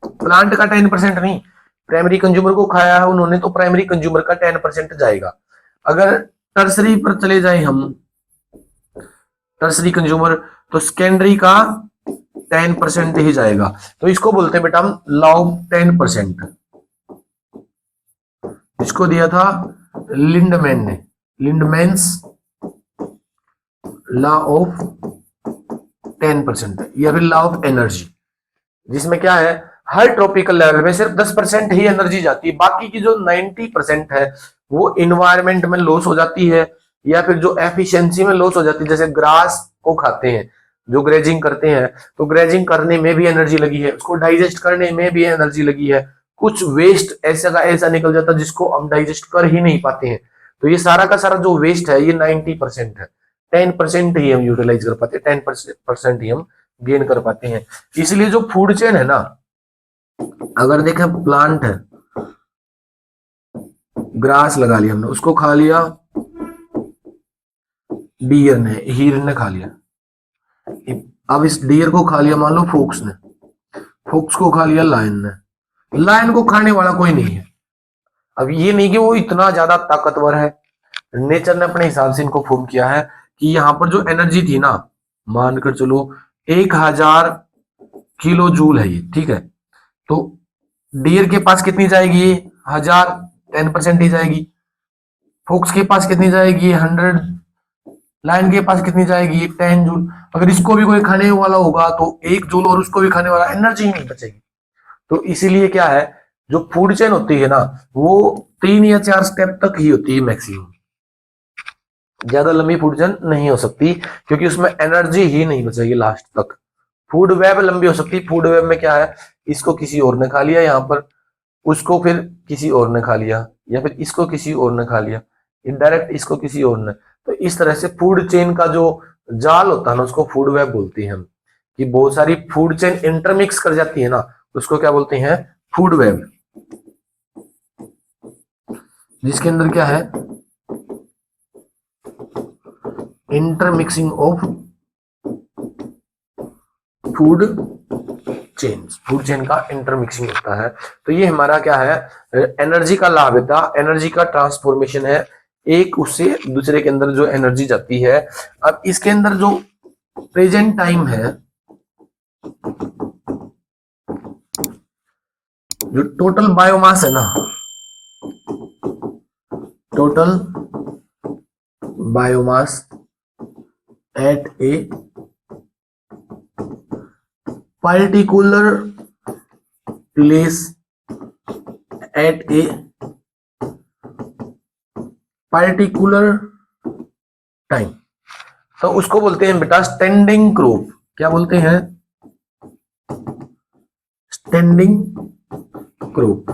प्लांट का 10% नहीं। प्राइमरी कंज्यूमर को खाया है उन्होंने, तो प्राइमरी कंज्यूमर का 10% जाएगा। अगर टर्सरी पर चले जाए हम, टर्सरी कंज्यूमर, तो सेकेंडरी का 10% ही जाएगा। तो इसको बोलते हैं बेटा हम लॉ ऑफ 10%, इसको दिया था लिंडमैन ने, लिंडमैन्स लॉ ऑफ 10% या फिर लॉ ऑफ एनर्जी, जिसमें क्या है हर ट्रॉपिकल लेवल में सिर्फ 10% ही एनर्जी जाती है, बाकी की जो 90% है वो इन्वायरमेंट में लॉस हो जाती है, या फिर जो एफिशिएंसी में लॉस हो जाती है। जैसे ग्रास को खाते हैं, जो ग्रेजिंग करते हैं, तो ग्रेजिंग करने में भी एनर्जी लगी है, उसको डाइजेस्ट करने में भी एनर्जी लगी है, कुछ वेस्ट ऐसा का ऐसा निकल जाता है जिसको हम डाइजेस्ट कर ही नहीं पाते हैं। तो ये सारा का सारा जो वेस्ट है ये 90% है, 10% ही हम यूटिलाइज कर पाते हैं, 10% ही हम गेन कर पाते हैं। इसलिए जो फूड चेन है ना, अगर देखें प्लांट है, ग्रास लगा लिया हमने, उसको खा लिया डियर ने, हीर ने खा लिया। अब इस डियर को खा लिया मान लो फोक्स ने, फोक्स को खा लिया लायन ने, लायन को खाने वाला कोई नहीं है। अब ये नहीं कि वो इतना ज्यादा ताकतवर है, नेचर ने अपने हिसाब से इनको फॉर्म किया है कि यहाँ पर जो एनर्जी थी ना, मानकर चलो 1000 किलो जूल है ये, ठीक है। तो डियर के पास कितनी जाएगी? ये 1000, 10% ही जाएगी। फोक्स के पास कितनी जाएगी? 100। लायन के पास कितनी जाएगी? 10 जूल। अगर इसको भी कोई खाने वाला होगा तो 1 जूल और उसको भी खाने वाला, एनर्जी ही नहीं बचेगी। तो इसीलिए क्या है, जो फूड चेन होती है ना वो 3 या 4 स्टेप तक ही होती है मैक्सिमम, ज्यादा लंबी फूड चेन नहीं हो सकती, क्योंकि उसमें एनर्जी ही नहीं बचेगी लास्ट तक। फूड वेब लंबी हो सकती है, फूड वेब में क्या है, इसको किसी और ने खा लिया, यहाँ पर उसको फिर किसी और ने खा लिया, या फिर इसको किसी और ने खा लिया, इनडायरेक्ट इसको किसी और ने। तो इस तरह से फूड चेन का जो जाल होता है ना उसको फूड वेब बोलते हैं हम, कि बहुत सारी फूड चेन इंटरमिक्स कर जाती है ना, उसको क्या बोलते हैं? फूड वेब, जिसके अंदर क्या है, intermixing of food food chain का इंटरमिक्सिंग होता है। तो ये हमारा क्या है, एनर्जी का लाभ था, एनर्जी का ट्रांसफॉर्मेशन है, एक उससे दूसरे के अंदर जो एनर्जी जाती है। अब इसके अंदर जो प्रेजेंट टाइम है, जो टोटल बायोमास है ना, total biomass at a particular place at a particular time, तो उसको बोलते हैं बेटा स्टैंडिंग क्रॉप। क्या बोलते हैं? Standing crop.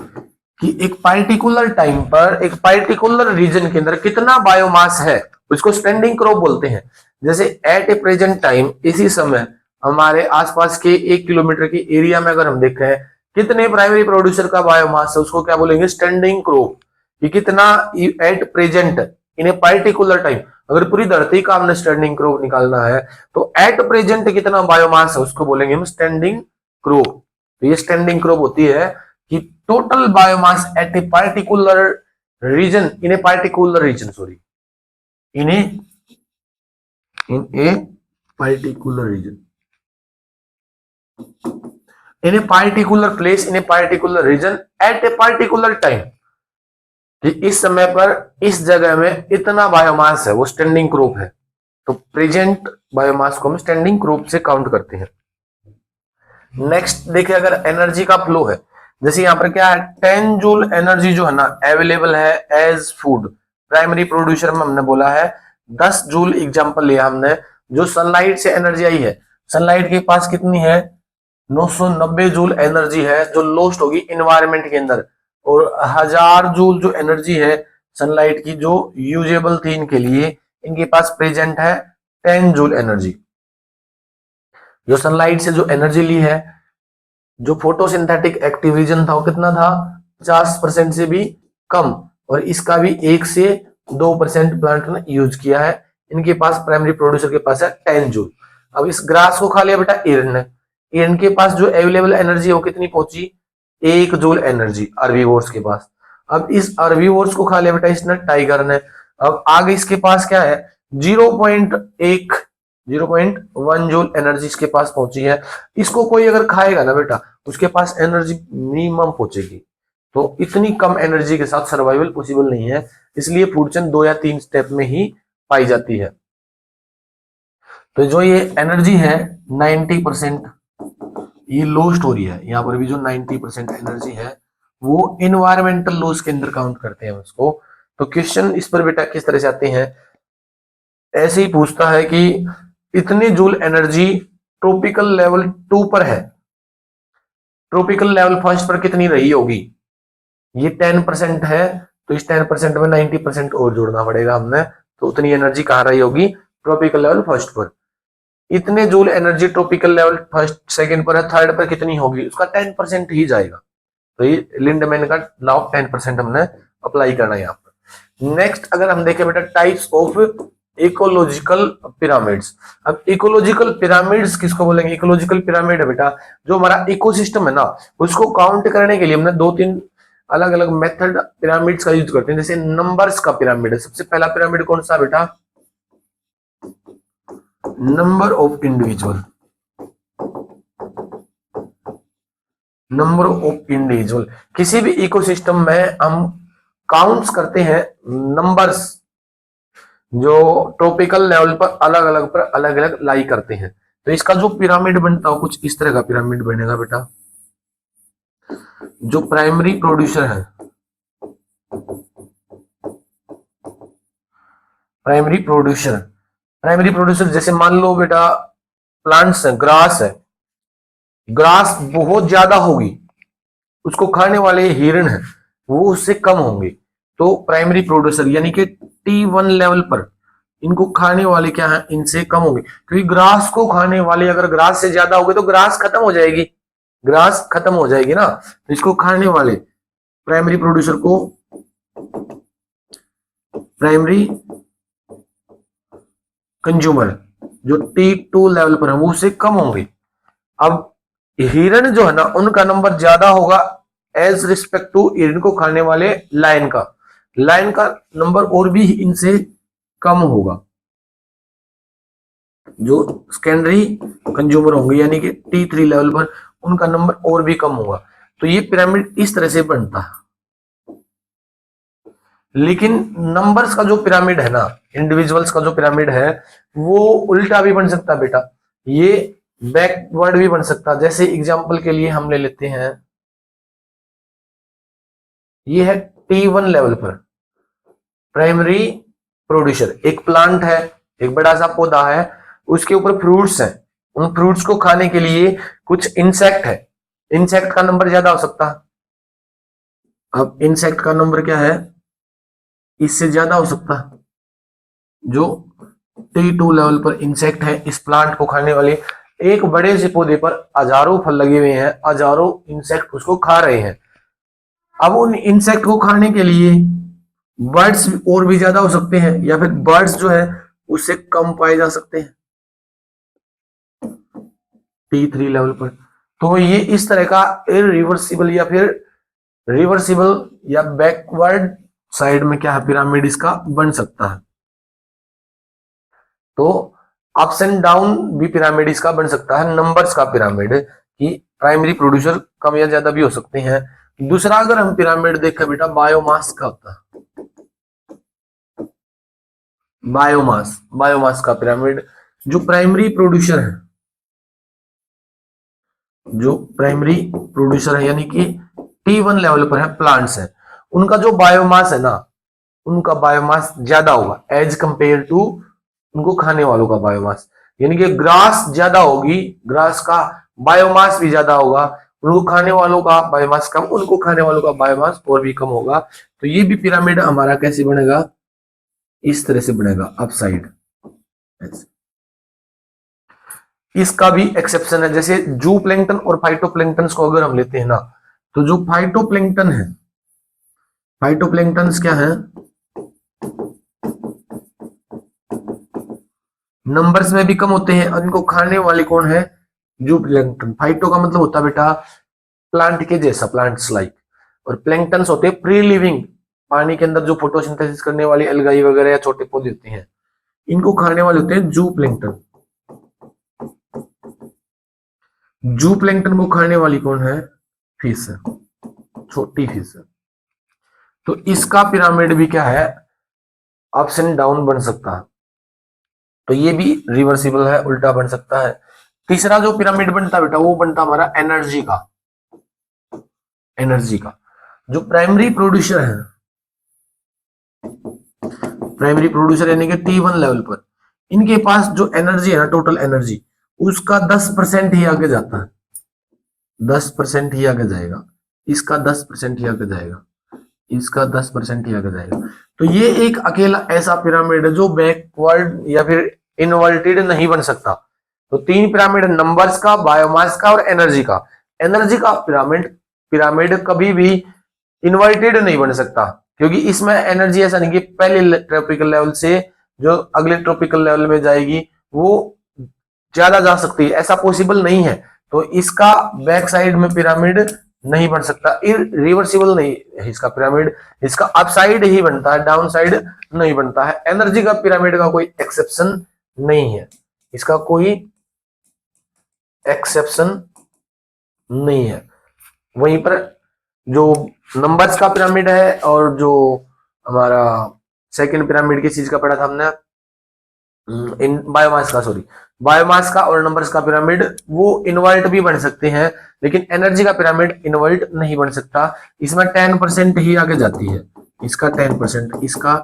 कि एक पार्टिकुलर टाइम पर एक पार्टिकुलर रीजन के अंदर कितना बायोमास है, उसको स्टैंडिंग क्रॉप बोलते हैं। जैसे एट ए प्रेजेंट टाइम, इसी समय हमारे आसपास के 1 किलोमीटर के एरिया में अगर हम देखें कितने प्राइमरी प्रोड्यूसर का बायोमास है, उसको क्या बोलेंगे? Standing crop. कि कितना at present in a particular time, अगर पूरी धरती का हमने स्टैंडिंग क्रॉप निकालना है तो एट प्रेजेंट कितना बायोमास है उसको बोलेंगे हम स्टैंडिंग क्रॉप। तो ये स्टैंडिंग क्रॉप होती है कि total biomass at a particular region, in a particular region, sorry, in a particular region, in a particular place, in a particular region, at a particular time, कि इस समय पर इस जगह में इतना बायोमास है, वो स्टैंडिंग क्रॉप है। तो प्रेजेंट बायोमास को हम स्टैंडिंग क्रॉप से काउंट करते हैं। नेक्स्ट देखिए, अगर एनर्जी का फ्लो है, जैसे यहाँ पर क्या है, 10 जूल एनर्जी जो है ना अवेलेबल है एज फूड। प्राइमरी प्रोड्यूसर में हमने बोला है 10 जूल एग्जांपल लिया हमने। जो सनलाइट से एनर्जी आई है, सनलाइट के पास कितनी है? 990 जूल एनर्जी है जो लॉस्ट होगी इन्वायरमेंट के अंदर, और 1000 जूल जो एनर्जी है सनलाइट की जो यूजेबल थी इनके लिए, इनके पास प्रेजेंट है 10 जूल एनर्जी। जो सनलाइट से जो एनर्जी ली है, जो फोटोसिंथेटिक एक्टिव रीजन था वो कितना था? 50% से भी कम, और इसका भी 1 से 2% प्लांट ने यूज किया है। इनके पास प्राइमरी प्रोड्यूसर के पास है 10 जूल। अब इस ग्रास को खा लिया बेटा इरन ने, इरन के पास जो अवेलेबल एनर्जी है वो कितनी पहुंची? 1 जूल एनर्जी अर्बीवोर्स के पास। अब इस अर्बीवोर्स को खा लिया बेटा इसने टाइगर ने। अब आगे इसके पास क्या है? 0.1 जूल एनर्जी इसके पास पहुंची है। इसको कोई अगर खाएगा ना बेटा, उसके पास एनर्जी मिनिमम पहुंचेगी। तो इतनी कम एनर्जी के साथ सर्वाइवल पॉसिबल नहीं है, इसलिए फूड चेन 2 या 3 स्टेप में ही पाई जाती है। तो जो ये एनर्जी है 90% ये लॉस्ट हो रही है। यहाँ पर भी जो 90% एनर्जी है वो इन्वायरमेंटल लॉस के अंदर काउंट करते हैं उसको। तो क्वेश्चन इस पर बेटा किस तरह से आते हैं, ऐसे ही पूछता है कि इतनी जूल एनर्जी ट्रॉपिकल लेवल 2 पर है, ट्रॉपिकल लेवल 1 पर कितनी रही होगी? ये 10% है, तो इस 10% में 90% और जोड़ना पड़ेगा हमने। तो उतनी एनर्जी कहाँ रही होगी? ट्रॉपिकल लेवल 1 पर। इतने joule energy tropical level 1st 2nd पर है, 3rd पर कितनी होगी? उसका 10% ही जाएगा। तो ये लिंडमैन का लॉ ऑफ 10% हमने अप्लाई करना है यहाँ पर। नेक्स्ट अगर हम देखें बेटा टाइप्स ऑफ इकोलॉजिकल पिरामिड्स। अब इकोलॉजिकल पिरामिड्स किसको बोलेंगे? इकोलॉजिकल पिरामिड है बेटा जो हमारा इकोसिस्टम है ना, उसको काउंट करने के लिए हमने 2-3 अलग अलग मेथड पिरामिड्स का यूज करते हैं। जैसे नंबर्स का पिरामिड है। सबसे पहला पिरामिड कौन सा बेटा? Number of individual, number of individual. किसी भी इकोसिस्टम में हम काउंट्स करते हैं नंबर्स जो ट्रॉपिकल लेवल पर अलग अलग लाई करते हैं। तो इसका जो पिरामिड बनता है कुछ इस तरह का पिरामिड बनेगा बेटा। जो प्राइमरी प्रोड्यूसर है, प्राइमरी प्रोड्यूसर जैसे मान लो बेटा प्लांट्स है, ग्रास है, ग्रास बहुत ज्यादा होगी, उसको खाने वाले हिरण है वो उससे कम होंगे। तो प्राइमरी प्रोड्यूसर यानी कि T1 लेवल पर इनको खाने वाले क्या है? इनसे कम होंगे, क्योंकि ग्रास को खाने वाले अगर ग्रास से ज्यादा हो गए तो ग्रास खत्म हो जाएगी, ग्रास खत्म हो जाएगी ना। तो इसको खाने वाले प्राइमरी प्रोड्यूसर को प्राइमरी कंज्यूमर जो T2 लेवल पर है वो उससे कम होंगे। अब हिरण जो है ना उनका नंबर ज्यादा होगा एज रिस्पेक्ट टू हिरण को खाने वाले लायन का। लायन का नंबर और भी इनसे कम होगा। जो सेकेंडरी कंज्यूमर होंगे यानी कि T3 लेवल पर उनका नंबर और भी कम होगा। तो ये पिरामिड इस तरह से बनता है। लेकिन नंबर्स का जो पिरामिड है ना, इंडिविजुअल्स का जो पिरामिड है वो उल्टा भी बन सकता है बेटा, ये बैकवर्ड भी बन सकता है। जैसे एग्जांपल के लिए हम ले लेते हैं, ये है T1 लेवल पर प्राइमरी प्रोड्यूसर, एक प्लांट है, एक बड़ा सा पौधा है, उसके ऊपर फ्रूट्स हैं। उन फ्रूट्स को खाने के लिए कुछ इंसेक्ट है, इंसेक्ट का नंबर ज्यादा हो सकता है। अब इंसेक्ट का नंबर क्या है, इससे ज्यादा हो सकता है। जो T2 लेवल पर इंसेक्ट है, इस प्लांट को खाने वाले, एक बड़े से पौधे पर हजारों फल लगे हुए हैं, हजारों इंसेक्ट उसको खा रहे हैं। अब उन इंसेक्ट को खाने के लिए बर्ड्स और भी ज्यादा हो सकते हैं, या फिर बर्ड्स जो है उससे कम पाए जा सकते हैं T3 लेवल पर। तो ये इस तरह का इरिवर्सिबल या फिर रिवर्सिबल या बैकवर्ड साइड में क्या है, पिरामिड इसका बन सकता है। तो अप्स एंड डाउन भी पिरामिड इसका बन सकता है, नंबर्स का पिरामिड, कि प्राइमरी प्रोड्यूसर कम या ज्यादा भी हो सकते हैं। दूसरा अगर हम पिरामिड देखें बेटा, बायोमास का होता है। बायोमास, बायोमास का पिरामिड, जो प्राइमरी प्रोड्यूसर है, जो प्राइमरी प्रोड्यूसर है यानी कि T1 लेवल पर है, प्लांट्स है, उनका जो बायोमास है ना, उनका बायोमास ज्यादा होगा एज कंपेयर टू उनको खाने वालों का बायोमास। यानी कि ग्रास ज्यादा होगी, ग्रास का बायोमास भी ज्यादा होगा, उनको खाने वालों का बायोमास कम, उनको खाने वालों का बायोमास और भी कम होगा। तो ये भी पिरामिड हमारा कैसे बनेगा, इस तरह से बनेगा, अपसाइड। इसका भी एक्सेप्शन है, जैसे जू प्लैंक्टन और फाइटोप्लैंक्टन को अगर हम लेते हैं ना, तो जो फाइटोप्लैंक्टन है, फाइटोप्लैंक्टन क्या है, नंबर्स में भी कम होते हैं, उनको खाने वाले कौन है, जू प्लैंक्टन। फाइटो का मतलब होता है बेटा प्लांट के जैसा, प्लांट्स लाइक, और प्लैंक्टन्स होते हैं फ्री लिविंग, पानी के अंदर जो फोटोसिंथेसिस करने वाली एल्गाई वगैरह या छोटे पौधे होते हैं, इनको खाने वाले होते हैं जू प्लैंक्टन। जू प्लैंक्टन को खाने वाली कौन है, फिश है, छोटी फिश है। तो इसका पिरामिड भी क्या है, अप्स एंड डाउन बन सकता है। तो ये भी रिवर्सिबल है, उल्टा बन सकता है। तीसरा जो पिरामिड बनता बेटा, वो बनता हमारा एनर्जी का। एनर्जी का जो प्राइमरी प्रोड्यूसर है, प्राइमरी प्रोड्यूसर यानी कि T1 लेवल पर, इनके पास जो एनर्जी है ना, टोटल एनर्जी, उसका 10% ही आगे जाता है, 10% ही आगे जाएगा, इसका 10% ही आगे जाएगा, इसका 10% ही आगे जाएगा। तो ये एक अकेला ऐसा पिरामिड है जो बैकवर्ड या फिर इनवर्टेड नहीं बन सकता। तो तीन पिरामिड, नंबर्स का, बायोमास का और एनर्जी का। एनर्जी का पिरामिड, पिरामिड कभी भी इनवर्टेड नहीं बन सकता, क्योंकि इसमें एनर्जी ऐसा नहीं कि पहले ट्रॉपिकल लेवल से जो अगले ट्रॉपिकल लेवल में जाएगी वो ज्यादा जा सकती है, ऐसा पॉसिबल नहीं है। तो इसका बैक साइड में पिरामिड नहीं बन सकता, रिवर्सिबल नहीं है इसका पिरामिड, इसका अपसाइड ही बनता है, डाउन साइड नहीं बनता है। एनर्जी का पिरामिड का कोई एक्सेप्शन नहीं है, इसका कोई एक्सेप्शन नहीं है। वहीं पर जो नंबर्स का पिरामिड है और जो हमारा सेकंड पिरामिड किस चीज का पढ़ा था हमने, इन बायोमास का, सॉरी, बायोमास का और नंबर्स का पिरामिड, वो इनवर्ट भी बन सकते हैं, लेकिन एनर्जी का पिरामिड इनवर्ट नहीं बन सकता। इसमें 10% ही आगे जाती है, इसका 10%, इसका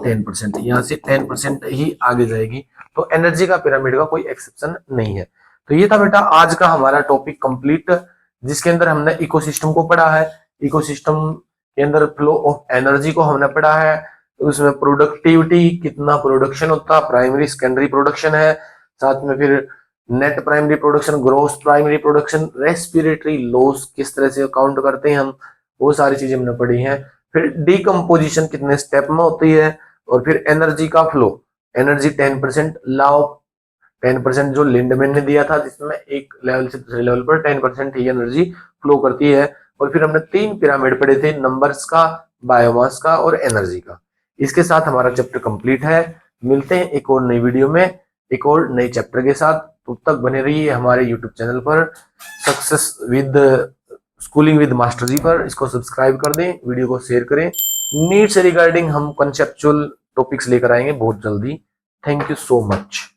10%, यहां से 10% ही आगे जाएगी। तो एनर्जी का पिरामिड का कोई एक्सेप्शन नहीं है। तो ये था बेटा आज का हमारा टॉपिक कंप्लीट, जिसके अंदर हमने इकोसिस्टम को पढ़ा है, इकोसिस्टम के अंदर फ्लो ऑफ एनर्जी को हमने पढ़ा है, उसमें प्रोडक्टिविटी, कितना प्रोडक्शन होता, प्राइमरी सेकेंडरी प्रोडक्शन है, साथ में फिर net primary production, gross primary production, respiratory loss किस तरह से काउंट करते हैं हम, वो सारी चीजें हमने पढ़ी हैं। फिर डिकम्पोजिशन कितने स्टेप में होती है, और फिर एनर्जी का फ्लो, एनर्जी 10%, लॉ ऑफ 10% जो लिंडमैन ने दिया था, जिसमें एक लेवल से दूसरे लेवल पर 10% ही एनर्जी फ्लो करती है। और फिर हमने 3 पिरामिड पढ़े थे, नंबर्स का, बायोमास का और एनर्जी का। इसके साथ हमारा चैप्टर कंप्लीट है। मिलते हैं एक और नई वीडियो में एक और नए चैप्टर के साथ। तब तक बने रहिए हमारे यूट्यूब चैनल पर success with schooling with master ji पर। इसको सब्सक्राइब कर दें, वीडियो को शेयर करें। नीट से रिगार्डिंग हम कंसेप्चुअल टॉपिक्स लेकर आएंगे बहुत जल्दी। Thank you so much.